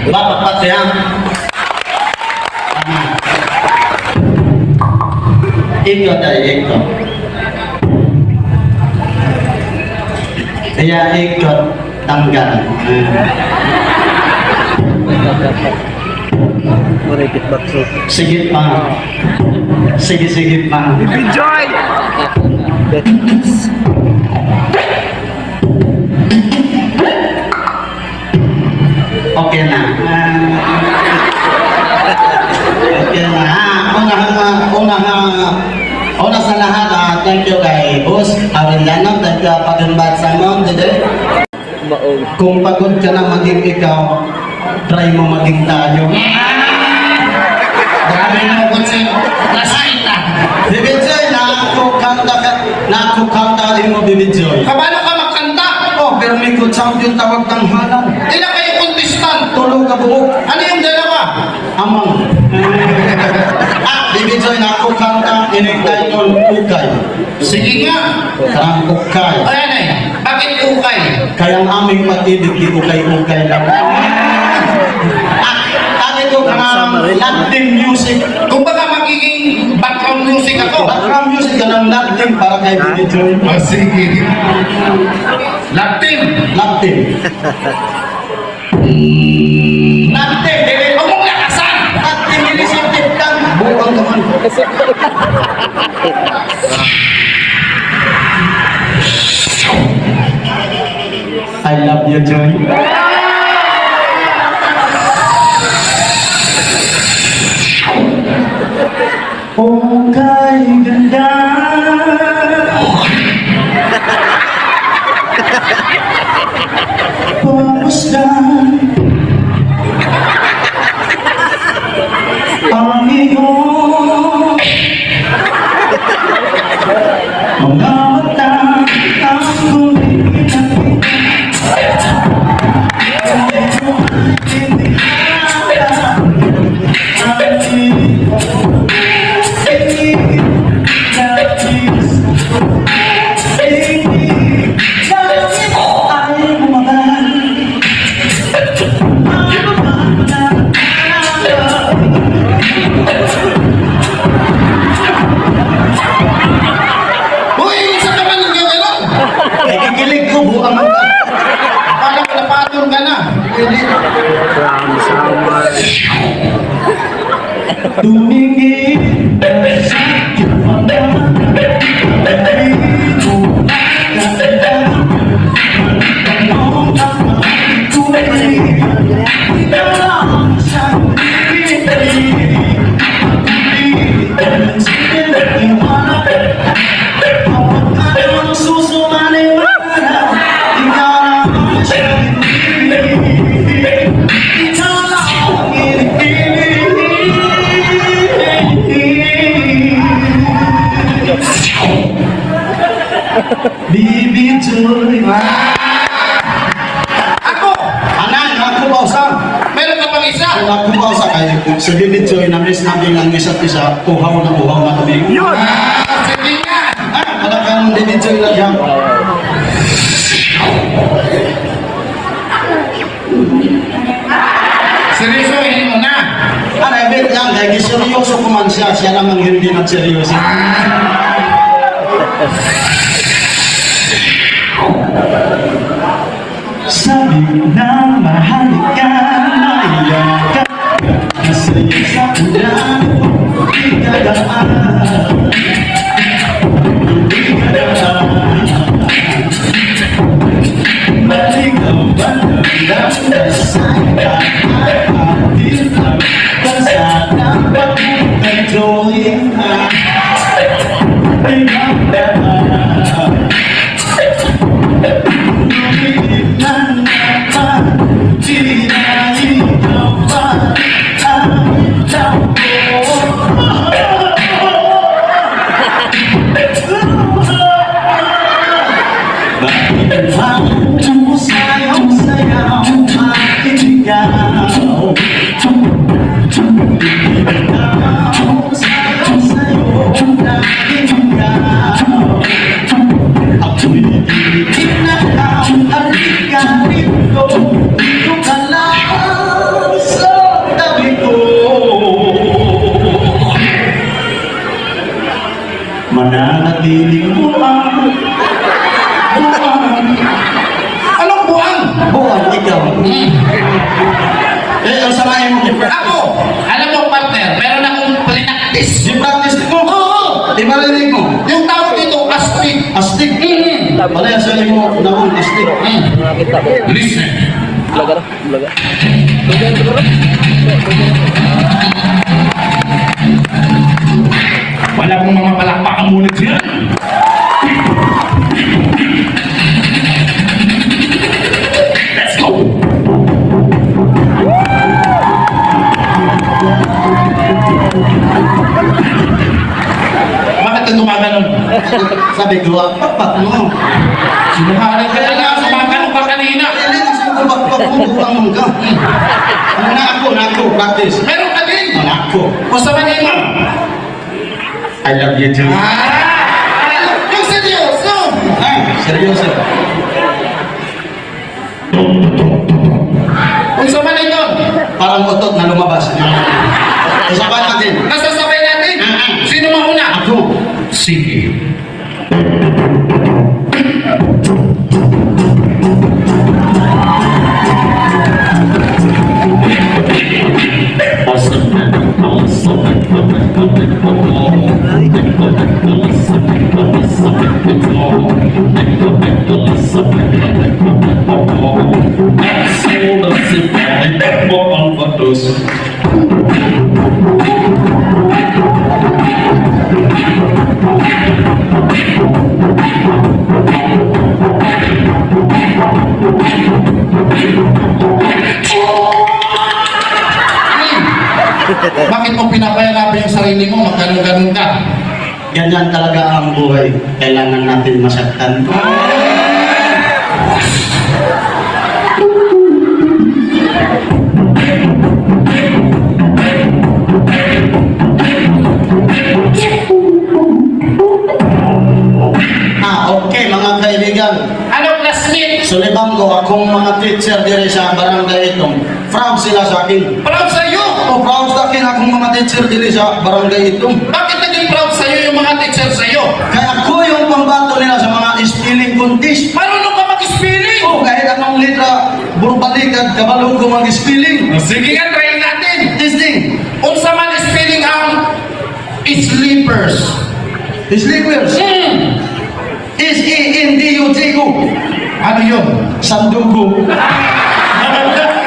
Bapak ya. Ikut aja ikut. Ya ikut tanggal. Meripit bakso. Sigit pa. Sigit pa. Enjoy! Oke na. Oke na. Una sa lahat, thank you kay Boss Arellano, thank you pag-invite sa mo today. Kung pagod ka na maging ikaw, try mo maging tayo. Grabe mo kung sino. Nasain na. Bibidjoy, nakukanta din mo Bibidjoy. Paano ka magkanta? Oh, pero may good sound yung tawag ng halang. Ilan kayo contestant? Tulog ka buhok. Ano yung dalawa? Amang. Bibidjoy, nakukanta, in-title Ukay. Sige nga. Karang Ukay. Ayan eh. Bakit ukay? Kaya ang aming pag-ibig, di ukay-ukay lang. Sabi ko, Latin music. Kung baka magiging background music ako. Background music ka ng Latin para kay Bibidjoy. Oh, sige. Latin. Latin. Latin, bebe. Huwag mong lakasan. Latin, nilisipit kang. Buang naman. I love you, Joy. Oh, kay ganda. Pamusdan ang iyong mga mata ang kulit. Uy, isa naman yung gano'n. Nakikilig ko buang mata. Akala ko napatol ka na. From summer. Tumingin sa iyong mata. Bibidjoy. Ako, Anan, ako ba usang? meron ka pang isa. Kung ako ba usang kayo, sa Bibidjoy, na-miss namin ang isa't isa, uhaw na kami. Yun! Sige nga. Talagang Bibidjoy na yan. Seryosohin mo na. Ibig lang, dahil seryoso ko man siya, siya namang hindi nagseryoso. Sabi na mahal ka, maiyak ka, masaya sa ulan, ikadaan. Maligaw ba ng dasay ka at atin ang kasana pag-ibig ay drawing na. buwan. Buwan. Anong buwan? Buwan, ikaw. Ang samahin mo. Ako, alam mo partner, meron akong plinaktis. Yung practice mo. Oo. Di ba rinig mo? Yung tawag dito, astig. Astig. Palaya sa mo naman, astig. Nakakita ko. Listen. Bulaga na. Bulaga. Wala pong mga palakpakan muna dyan. Let's go. Bakit ka gumaganon? Sabi ko, pakpak mo. Sinuhanan ka na lang, gumaganon ka kanina. Hindi na siya pakpak mo, bukang mo ka. Na ako, practice. Meron ka din. Ako. Gusto ba niyo? I love you too. Yung seryoso. Ay, seryoso. Kung sa man ito, Parang utot na lumabas. Isaban natin. nasasabay natin. Sino mauna? Ako. Sige. Bakit mo pinapayalaban yung sarili mo? Magganong-ganon ka. Ganyan talaga ang buhay. Kailangan natin masaktan. Okay, mga kaibigan. Ano classmate? Sulibang ko akong mga teacher dire sa barangay itong. Proud sila sa akin. Proud sa'yo. O proud sa akin akong mga teacher dire sa barangay itong. Bakit naging proud sa'yo yung mga teacher sa'yo? Kaya ako yung pambato nila sa mga spelling contest. Marunong ka mag-spelling. O kahit anong letra, burbalik at kabalong ko mag-spelling. Sige nga, try natin. Testing. Unsa man spelling ang sleepers. Sleepers. S-E-N-D-U-G-O. Ano yun? Sandugo.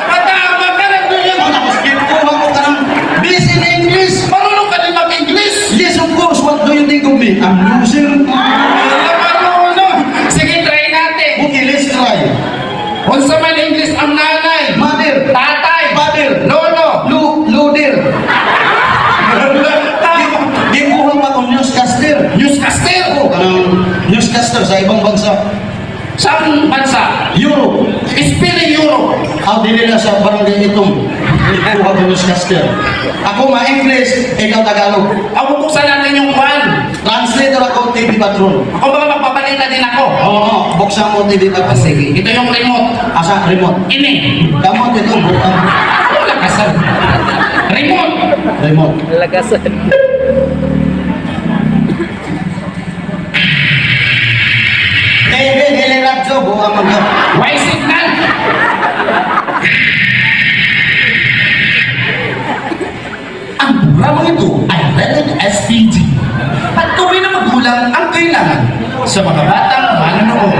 Matama ka na doon. Skip ko ako ka ng busy in English. Marunong ka din mag-English. Yes, of course. What do you think of me? I'm loser. Marunong. Sige, try natin. Okay, let's try. Unsa man English ang nanay. Mother. Tatay. Father. Lolo. Loader. Gibuhan pa kong newscaster. Newscaster. O, kanang newscaster sa ibang bansa. Saan bansa? Europe. Spelling Europe. Ako din nila sa barangay itong. Gibuhan ko newscaster. Ako ma-English, ikaw Tagalog. Ako buksan natin yung kwan. Translator ako, TV Patron. Ako baka magpapalita din ako. Oo, buksan mo TV Patron. Sige, ito yung remote. Asa, remote. Ini. Kamot ito, bukang. Wala kasal. Remote. Remote. Lagasan. Dili radyo, bukang mag... Why signal? Ang programa ito ay rated SPG. Patuloy na magulang ang kailangan sa mga batang manonood.